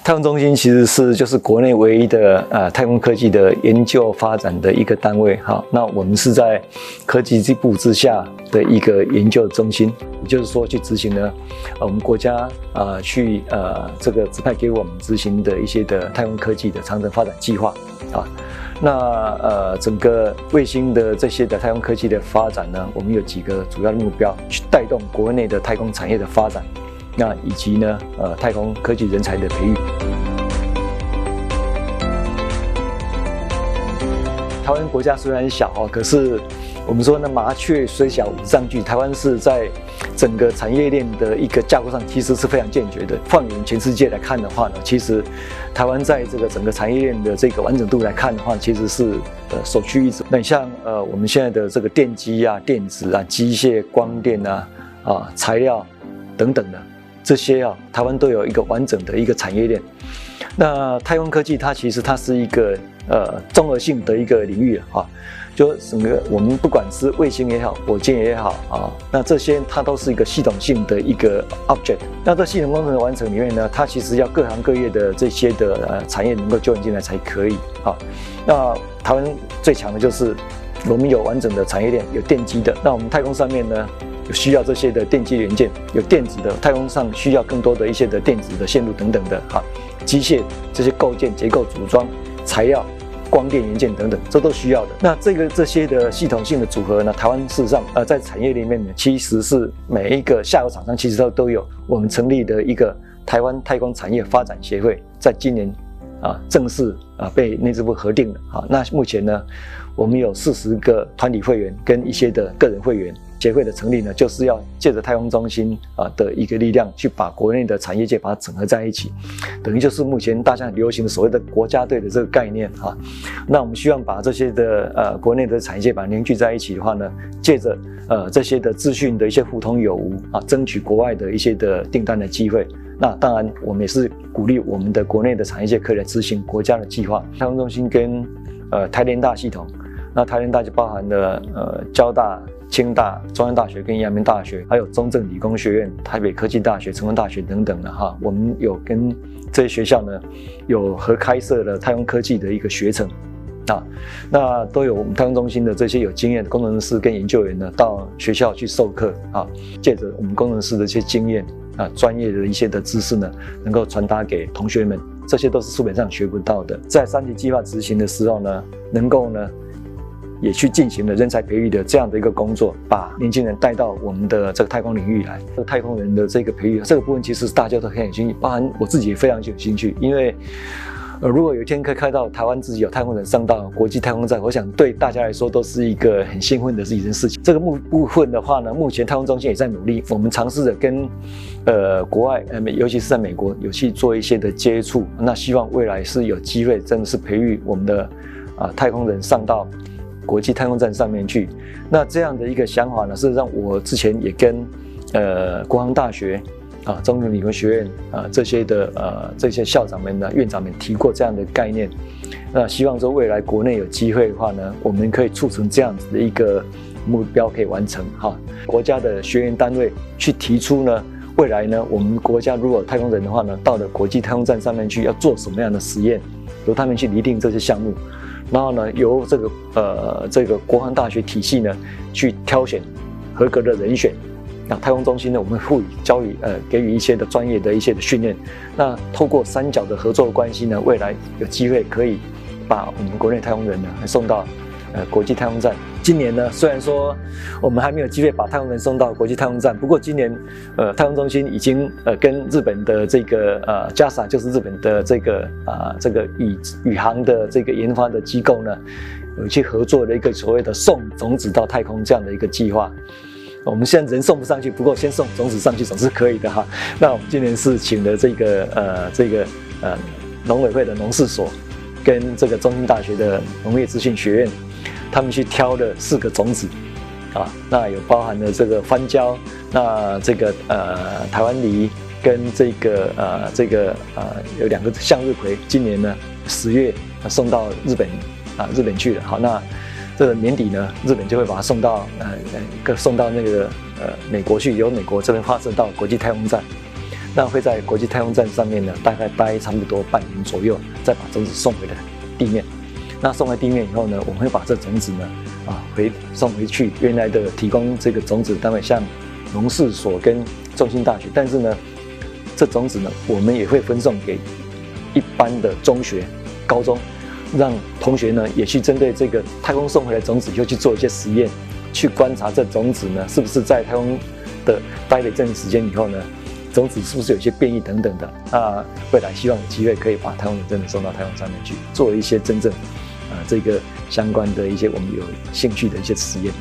太空中心其实就是国内唯一的太空科技的研究发展的一个单位哈。那我们是在科技部之下的一个研究中心，也就是说去执行呢我们国家去这个指派给我们执行的一些的太空科技的长程发展计划啊。那整个卫星的这些的太空科技的发展呢，我们有几个主要的目标，去带动国内的太空产业的发展。那以及呢，太空科技人才的培育。台湾国家虽然小可是我们说呢，麻雀虽小五脏俱。台湾是在整个产业链的一个架构上，其实是非常健全的。放眼全世界来看的话呢，其实台湾在这个整个产业链的这个完整度来看的话，其实是首屈一指。那你像我们现在的这个电机啊、电子啊、机械、光电啊、材料等等的。这些台湾都有一个完整的一个产业链。那太空科技它其实是一个综合性的一个领域就整个我们不管是卫星也好，火箭也好那这些它都是一个系统性的一个 object。那这系统工程的完成里面呢，它其实要各行各业的这些的产业能够就引进来才可以那台湾最强的就是我们有完整的产业链，有电机的。那我们太空上面呢，有需要这些的电机元件，有电子的，太空上需要更多的一些的电子的线路等等的机械这些构件、结构组装、材料、光电元件等等，这都需要的。那这些的系统性的组合呢，台湾事实上在产业里面呢，其实是每一个下游厂商其实都有。我们成立的一个台湾太空产业发展协会，在今年正式被内政部核定了那目前呢，我们有40个团体会员跟一些的个人会员。协会的成立呢，就是要借着太空中心的一个力量，去把国内的产业界把它整合在一起，等于就是目前大家很流行的所谓的国家队的这个概念那我们希望把这些的国内的产业界把它凝聚在一起的话呢，借着这些的资讯的一些互通有无争取国外的一些的订单的机会。那当然，我们也是鼓励我们的国内的产业界可以来执行国家的计划。太空中心跟台联大系统，那台联大就包含了交大、清大、中央大学跟阳明大学，还有中正理工学院、台北科技大学、成功大学等等的我们有跟这些学校呢有合开设了太空科技的一个学程那都有我们太空中心的这些有经验的工程师跟研究员呢到学校去授课借着我们工程师的一些经验专业的一些的知识呢，能够传达给同学们，这些都是书本上学不到的。在3级计划执行的时候呢，能够呢也去进行了人才培育的这样的一个工作，把年轻人带到我们的这个太空领域来。这个太空人的这个培育，这个部分其实大家都很有兴趣，包含我自己也非常有兴趣。因为如果有一天可以看到台湾自己有太空人上到国际太空站，我想对大家来说都是一个很兴奋的一件事情。这个部分的话呢，目前太空中心也在努力，我们尝试着跟国外尤其是在美国有去做一些的接触。那希望未来是有机会真的是培育我们的太空人上到国际太空站上面去。那这样的一个想法呢，事实上我之前也跟国航大学中正理工学院这些的这些校长们呢、院长们提过这样的概念。那希望说未来国内有机会的话呢，我们可以促成这样子的一个目标可以完成国家的学员单位去提出呢，未来呢我们国家如果有太空人的话呢，到了国际太空站上面去要做什么样的实验，由他们去拟定这些项目。然后呢，由这个国航大学体系呢去挑选合格的人选。那太空中心呢，我们赋予给予一些的专业的一些的训练。那透过3角的合作关系呢，未来有机会可以把我们国内太空人呢送到国际太空站。今年呢，虽然说我们还没有机会把太空人送到国际太空站，不过今年太空中心已经跟日本的这个JAXA 就是日本的这个宇航的这个研发的机构呢，有去合作的一个所谓的送种子到太空这样的一个计划。我们现在人送不上去，不过先送种子上去总是可以的那我们今年是请了这个农委会的农事所跟这个中兴大学的农业资讯学院，他们去挑了4个种子那有包含了这个番椒，那这个台湾梨跟这个有2个向日葵，今年呢10月送到日本去了。好，那这个年底呢，日本就会把它送到那个美国去，由美国这边发射到国际太空站。那会在国际太空站上面呢，大概待差不多半年左右，再把种子送回来地面。那送回地面以后呢，我们会把这种子呢，送回去原来的提供这个种子单位，像农事所跟中兴大学。但是呢，这种子呢，我们也会分送给一般的中学、高中，让同学呢也去针对这个太空送回来的种子以后去做一些实验，去观察这种子呢是不是在太空的待了一阵时间以后呢，种子是不是有一些变异等等的。那未来希望有机会可以把太空人真的送到太空上面去，做一些真正这个相关的一些我们有兴趣的一些实验。